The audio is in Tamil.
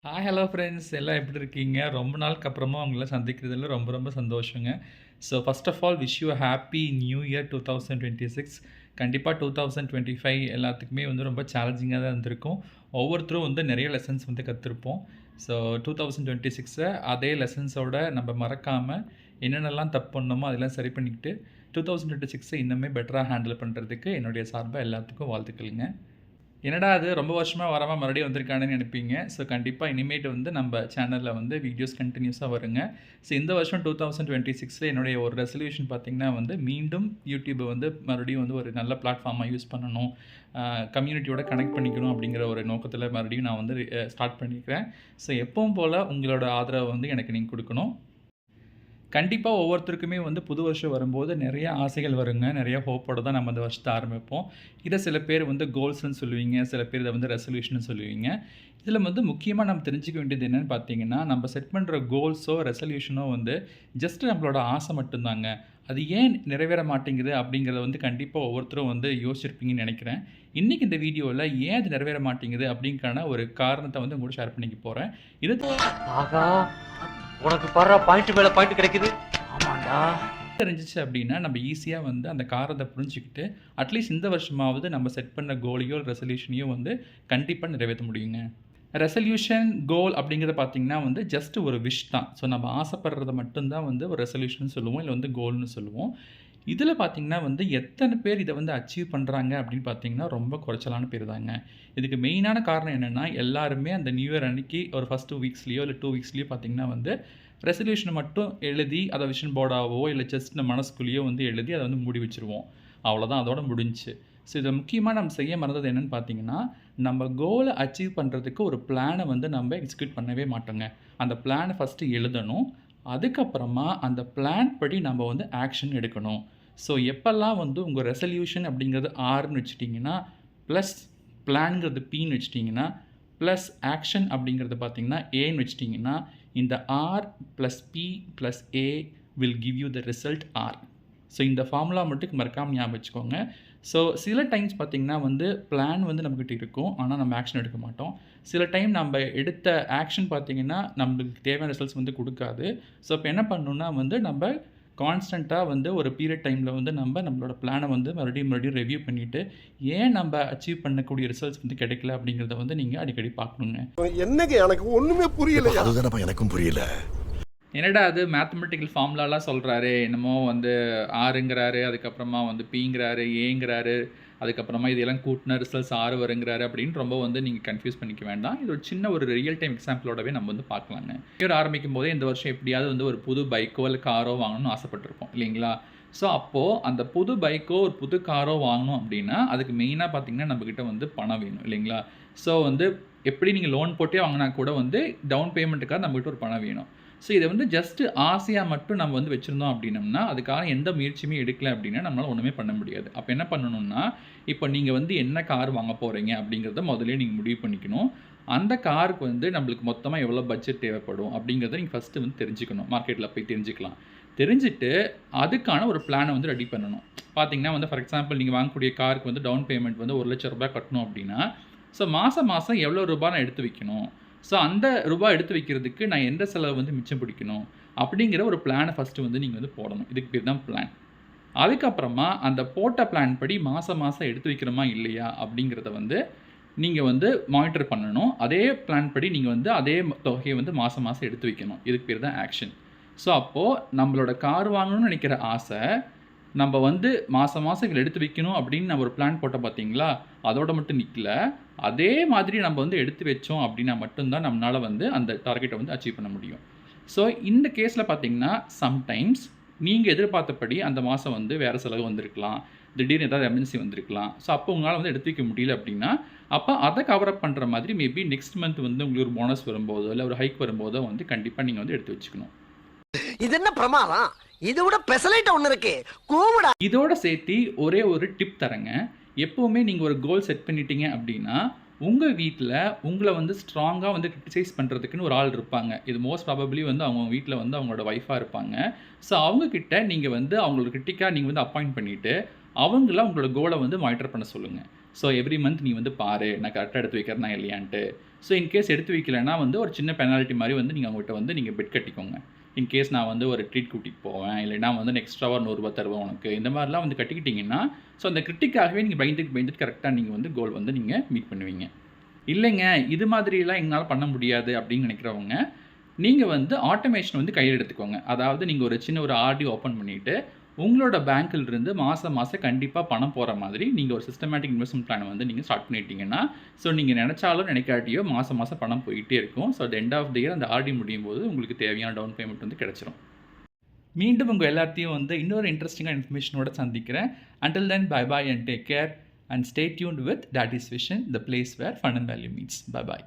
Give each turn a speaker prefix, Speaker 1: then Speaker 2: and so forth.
Speaker 1: ஹலோ ஃப்ரெண்ட்ஸ் எல்லாம் எப்படி இருக்கீங்க? ரொம்ப நாளுக்கு அப்புறமா உங்கள சந்திக்கிறதுல ரொம்ப ரொம்ப சந்தோஷங்க. So first of all wish you happy new year 2026. கண்டிப்பா 2025 எல்லாத்துக்குமே வந்து ரொம்ப சேலஞ்சிங்கா தான் இருந்திருக்கும். ஒவ்வொருத்தரும் வந்து நிறைய லெசன்ஸ் வந்து கத்திருப்போம். ஸோ 2026 அதே லெசன்ஸோட நம்ம மறக்காம என்னென்னலாம் தப்பு பண்ணோமோ அதெல்லாம் சரி பண்ணிக்கிட்டு 2026 இன்னுமே பெட்டரா ஹேண்டில் பண்ணுறதுக்கு என்னுடைய சார்பா எல்லாத்துக்கும் வாழ்த்துக்கள்ங்க. என்னடா அது ரொம்ப வருஷமா வராம மறுபடியும் வந்திருக்கானுன்னு நினைப்பீங்க. ஸோ கண்டிப்பா இனிமேட்டு வந்து நம்ப சேனல்ல வந்து வீடியோஸ் கன்டினியூஸா வருங்க. ஸோ இந்த வருஷம் 2026ல என்னுடைய ஒரு ரெசல்யூஷன் பார்த்தீங்கன்னா வந்து, மீண்டும் யூடியூப வந்து மறுபடியும் வந்து ஒரு நல்ல பிளாட்ஃபார்மா யூஸ் பண்ணணும். கம்யூனிட்டியோட கனெக்ட் பண்ணிக்கணும் அப்படிங்கிற ஒரு நோக்கத்தில மறுபடியும் நான் வந்து ஸ்டார்ட் பண்ணியிருக்கிறேன். ஸோ எப்பவும் போல உங்களோட ஆதரவ வந்து எனக்கு நீங்க குடுக்கணும். கண்டிப்பா ஒவ்வொருத்தருக்குமே வந்து புது வருஷம் வரும்போது நெறைய ஆசைகள் வருங்க. நெறைய ஹோப்போட தான் நம்ம அந்த வருஷத்த ஆரம்பிப்போம். இத சில பேர் வந்து கோல்ஸ்ன்னு சொல்லுவீங்க. சில பேர் இத வந்து ரெசல்யூஷன்னு சொல்லுவீங்க. இதில வந்து முக்கியமா நம்ம தெரிஞ்சுக்க வேண்டியது என்னன்னு பார்த்தீங்கன்னா, நம்ம செட் பண்ற கோல்ஸோ, ரெசல்யூஷனோ வந்து ஜஸ்ட் நம்மளோட ஆசை மட்டும் தாங்க. அது ஏன் நிறைவேற மாட்டேங்குது அப்படிங்கிறத வந்து கண்டிப்பா ஒவ்வொருத்தரும் வந்து யோசிச்சிருப்பீங்கன்னு நெனைக்கிறேன். இன்னைக்கு இந்த வீடியோல ஏன் அது நிறைவேற மாட்டேங்குது அப்படிங்கான ஒரு காரணத்த வந்து உங்க கூட ஷேர் பண்ணிக்க போறேன். இது
Speaker 2: ஆகா, உனக்கு பாருடா பாயிண்ட் மேல பாயிண்ட் கிடைக்குது. ஆமாண்டா.
Speaker 1: தெரிஞ்சுச்சு அப்படின்னா, நம்ம ஈஸியா வந்து அந்த காரணத்த புரிஞ்சுக்கிட்டு, அட்லீஸ்ட் இந்த வருஷமாவது நம்ம செட் பண்ண கோலையோ, ரெசல்யூஷனையோ வந்து கண்டிப்பா நிறைவேத்த முடியுங்க. ரெசல்யூஷன், கோல் அப்படிங்கிறத பார்த்தீங்கன்னா வந்து ஜஸ்ட் ஒரு விஷ் தான். ஸோ நம்ம ஆசைப்படுறத மட்டும் தான் வந்து ஒரு ரெசல்யூஷன் சொல்லுவோம். இல்ல வந்து கோல்ன்னு சொல்லுவோம். இதில பார்த்தீங்கன்னா வந்து எத்தன பேர் இத வந்து அச்சீவ் பண்றாங்க அப்படின்னு பார்த்தீங்கன்னா, ரொம்ப குறைச்சலான பேர் தாங்க. இதுக்கு மெயினான காரணம் என்னன்னா, எல்லாருமே அந்த நியூ இயர் அன்னைக்கு ஒரு ஃபர்ஸ்ட் 2 வீக்ஸ்லயோ, இல்ல 2 வீக்ஸ்லயோ பார்த்தீங்கன்னா வந்து, ரெசல்யூஷன மட்டும் எழுதி, அத விஷன் போர்டாவோ, இல்ல ஜஸ்ட் நம்ம மனசுக்குள்ளேயோ வந்து எழுதி அத வந்து மூடி வச்சுருவோம். அவ்வளோதான் அதோட முடிஞ்சுச்சு. ஸோ இதில முக்கியமா நம்ம செய்ய மறந்தது என்னன்னு பார்த்தீங்கன்னா, நம்ம கோல அச்சீவ் பண்றதுக்கு ஒரு பிளான வந்து நம்ம எக்ஸிக்யூட் பண்ணவே மாட்டோங்க. அந்த பிளான ஃபர்ஸ்ட்டு எழுதணும். அதுக்கப்புறமா அந்த பிளான் படி நம்ம வந்து ஆக்ஷன் எடுக்கணும். ஸோ எப்பல்லாம் வந்து உங்க ரெசல்யூஷன் அப்படிங்கிறது ஆர்ன்னு வச்சுட்டீங்கன்னா, ப்ளஸ் பிளான்ங்கிறது பின்னு வச்சுட்டீங்கன்னா, ப்ளஸ் ஆக்ஷன் அப்படிங்கிறது பார்த்தீங்கன்னா, ஏன்னு வச்சுட்டீங்கன்னா, இந்த R plus P plus A will give you the result R. So இந்த ஃபார்முலா மட்டும் மறக்காம ஞாபகம் வச்சுக்கோங்க. ஸோ சில டைம்ஸ் பார்த்தீங்கன்னா வந்து பிளான் வந்து நம்மகிட்ட இருக்கும். ஆனா நம்ம ஆக்ஷன் எடுக்க மாட்டோம். சில டைம் நம்ப எடுத்த ஆக்ஷன் பார்த்தீங்கன்னா, நம்மளுக்கு தேவையான ரிசல்ட்ஸ் வந்து குடுக்காது. ஸோ அப்ப என்ன பண்ணணும்னா வந்து நம்ப கான்ஸ்டன்ட்டா வந்து ஒரு பீரியட் டைம்ல வந்து நம்மளோட பிளான வந்து மறுபடியும் ரிவ்யூ பண்ணிட்டு, ஏன் நம்ப அச்சீவ் பண்ணக்கூடிய ரிசல்ட்ஸ் வந்து கிடைக்கல அப்படிங்கிறத வந்து நீங்க அடிக்கடி பார்க்கணுங்க.
Speaker 3: என்னங்க எனக்கு ஒண்ணுமே புரியலையா?
Speaker 4: அதுதானப்பா எனக்கும் புரியல.
Speaker 1: என்னடா அது மேத்தமெட்டிக்கல் ஃபார்முலாலாம் சொல்றாரே! என்னமோ வந்து ஆர்ங்கிறாரு, அதுக்கப்புறமா வந்து பிங்கிறாரு, ஏங்கிறாரு, அதுக்கப்புறமா இதெல்லாம் கூட்டுனா ரிசல்ட்ஸ் 6 வருங்கிறாரு அப்படின்னு ரொம்ப வந்து நீங்க கன்ஃப்யூஸ் பண்ணிக்க வேண்டாம். இது ஒரு சின்ன ஒரு ரியல் டைம் எக்ஸாம்பிளோடவே நம்ம வந்து பார்க்கலாங்க. இயர் ஆரம்பிக்கும்போதே இந்த வருஷம் எப்படியாவது வந்து ஒரு புது பைக்கோ, இல்ல காரோ வாங்கணும்னு ஆசைப்பட்டுருப்போம் இல்லைங்களா? ஸோ அப்போ அந்த புது பைக்கோ, ஒரு புது காரோ வாங்கணும் அப்படின்னா, அதுக்கு மெயினா பார்த்தீங்கன்னா, நம்மகிட்ட வந்து பணம் வேணும் இல்லைங்களா? ஸோ வந்து எப்படி நீங்க லோன் போட்டே வாங்குனா கூட வந்து டவுன் பேமெண்ட்டுக்காக நம்மகிட்ட ஒரு பணம் வேணும். ஸோ இத வந்து ஜஸ்ட் ஆசையா மட்டும் நம்ம வந்து வச்சிருந்தோம் அப்படின்னம்னா, அதுக்கான எந்த முயற்சியுமே எடுக்கல அப்படின்னா, நம்மளால ஒண்ணுமே பண்ண முடியாது. அப்ப என்ன பண்ணணும்னா, இப்ப நீங்க வந்து என்ன கார் வாங்க போறீங்க அப்படிங்கிறத முதல்லயே நீங்க முடிவு பண்ணிக்கணும். அந்த காருக்கு வந்து நம்மளுக்கு மொத்தமா எவ்வளோ பட்ஜெட் தேவைப்படும் அப்படிங்கிறத நீங்க ஃபர்ஸ்ட்டு வந்து தெரிஞ்சுக்கணும். மார்க்கெட்ல போய் தெரிஞ்சுக்கலாம். தெரிஞ்சுட்டு அதுக்கான ஒரு பிளான வந்து ரெடி பண்ணணும். பார்த்தீங்கன்னா வந்து ஃபார் எக்ஸாம்பிள் நீங்க வாங்கக்கூடிய காருக்கு வந்து டவுன் பேமெண்ட் வந்து ரூ. 1,00,000 கட்டணும் அப்படின்னா, ஸோ மாசம் மாசம் எவ்வளோ ரூபாய் நான் எடுத்து வைக்கணும்? ஸோ அந்த ரூபாய் எடுத்து வைக்கிறதுக்கு நான் எந்த செலவு வந்து மிச்சம் பிடிக்கணும்? அப்படிங்கிற ஒரு பிளான ஃபர்ஸ்ட்டு வந்து நீங்க வந்து போடணும். இதுக்கு பேர் தான் பிளான். அதுக்கப்புறமா அந்த போட்ட பிளான் படி மாசம் மாசம் எடுத்து வைக்கிறோமா இல்லையா? அப்படிங்கிறத வந்து நீங்க வந்து மானிட்டர் பண்ணணும். அதே பிளான் படி நீங்க வந்து அதே தொகைய வந்து மாசம் மாசம் எடுத்து வைக்கணும். இதுக்கு பேர் தான் ஆக்ஷன். ஸோ அப்போ நம்மளோட கார் வாங்கணும்னு நினைக்கிற ஆசை, நம்ப வந்து மாசம் மாசம் இதில எடுத்து வைக்கணும் அப்படின்னு நான் ஒரு பிளான் போட்டேன் பார்த்தீங்களா? அதோட மட்டும் நிக்கல. அதே மாதிரி நம்ம வந்து எடுத்து வச்சோம் அப்படின்னா மட்டும் தான் நம்மனால வந்து அந்த டார்கெட்ட வந்து அச்சீவ் பண்ண முடியும். ஸோ இந்த கேஸ்ல பார்த்தீங்கன்னா, சம்டைம்ஸ் நீங்க எதிர்பார்த்தபடி அந்த மாசம் வந்து வேற செலவு வந்திருக்கலாம். திடீர்னு ஏதாவது எமர்ஜென்சி வந்திருக்கலாம். ஸோ அப்போ உங்களால வந்து எடுத்து வைக்க முடியல அப்படின்னா, அப்ப அத கவர் அப் பண்ற மாதிரி மேபி நெக்ஸ்ட் மந்த் வந்து உங்களுக்கு ஒரு போனஸ் வரும்போதோ, இல்ல ஒரு ஹைக் வரும்போதோ வந்து கண்டிப்பா நீங்க வந்து எடுத்து வச்சுக்கணும்.
Speaker 3: இது என்ன பிரமாதம்? இதை விட பெசலைட் ஒண்ணு இருக்கு. கூவுடா.
Speaker 1: இதோட சேர்த்தி ஒரே ஒரு டிப் தரேங்க. எப்பவுமே நீங்க ஒரு கோல் செட் பண்ணிட்டீங்க அப்படின்னா, உங்க வீட்ல உங்கள வந்து ஸ்ட்ராங்கா வந்து கிரிட்டிசைஸ் பண்றதுக்குன்னு ஒரு ஆள் இருப்பாங்க. இது மோஸ்ட் ப்ராபபிலி வந்து அவங்க வீட்ல வந்து அவங்களோட ஒய்ஃபா இருப்பாங்க. ஸோ அவங்க கிட்ட நீங்க வந்து அவங்கள கிரிட்டிக்கா நீங்க வந்து அப்பாயிண்ட் பண்ணிட்டு, அவங்கள உங்களோட கோல வந்து மானிட்டர் பண்ண சொல்லுங்க. ஸோ எவ்ரி மந்த் நீ வந்து பாரு நான் கரெக்டாக எடுத்து வைக்கிறேனா இல்லையான்ட்டு. ஸோ இன்கேஸ் எடுத்து வைக்கலைன்னா வந்து ஒரு சின்ன பெனால்ட்டி மாதிரி வந்து நீங்கள் அவங்ககிட்ட வந்து நீங்கள் பெட் கட்டிக்கோங்க. இன்கேஸ் நான் வந்து ஒரு ட்ரீட் கூட்டிகிட்டு போவேன், இல்லைனா வந்து எக்ஸ்ட்ராவாக ₹100 தருவேன் உனக்கு, இந்த மாதிரிலாம் வந்து கட்டிக்கிட்டிங்கன்னா ஸோ அந்த கிரிட்டிக்காகவே நீங்கள் பயந்துட்டு கரெக்டாக நீங்கள் வந்து கோல் வந்து நீங்கள் மீட் பண்ணுவீங்க. இல்லைங்க இது மாதிரிலாம் எங்களால் பண்ண முடியாது அப்படின்னு நினைக்கிறவங்க, நீங்கள் வந்து ஆட்டோமேஷன் வந்து கையில் எடுத்துக்கோங்க. அதாவது நீங்கள் ஒரு சின்ன ஒரு ஆர்டி ஓப்பன் பண்ணிவிட்டு உங்களோட பேங்க்கில் இருந்து மாதம் கண்டிப்பாக பணம் போகிற மாதிரி நீங்கள் ஒரு சிஸ்டமேட்டிக் இன்வெஸ்ட்மெண்ட் பிளான் வந்து நீங்கள் ஸ்டார்ட் பண்ணிட்டீங்கன்னா, ஸோ நீங்கள் நினச்சாலும் நினைக்காட்டியோ மாதம் பணம் போயிட்டே இருக்கும். So at end of the year அந்த ஆர்டி முடியும் போது உங்களுக்கு தேவையான டவுன் பேமெண்ட் வந்து கிடச்சிரும். மீண்டும் உங்கள் எல்லாத்தையும் வந்து இன்னொரு இன்ட்ரெஸ்டிங்கான இன்ஃபர்மேஷனோட சந்திக்கிறேன். Until then, bye bye and take care and stay tuned with Daddy's Vision, the place where fun and value meets. Bye bye.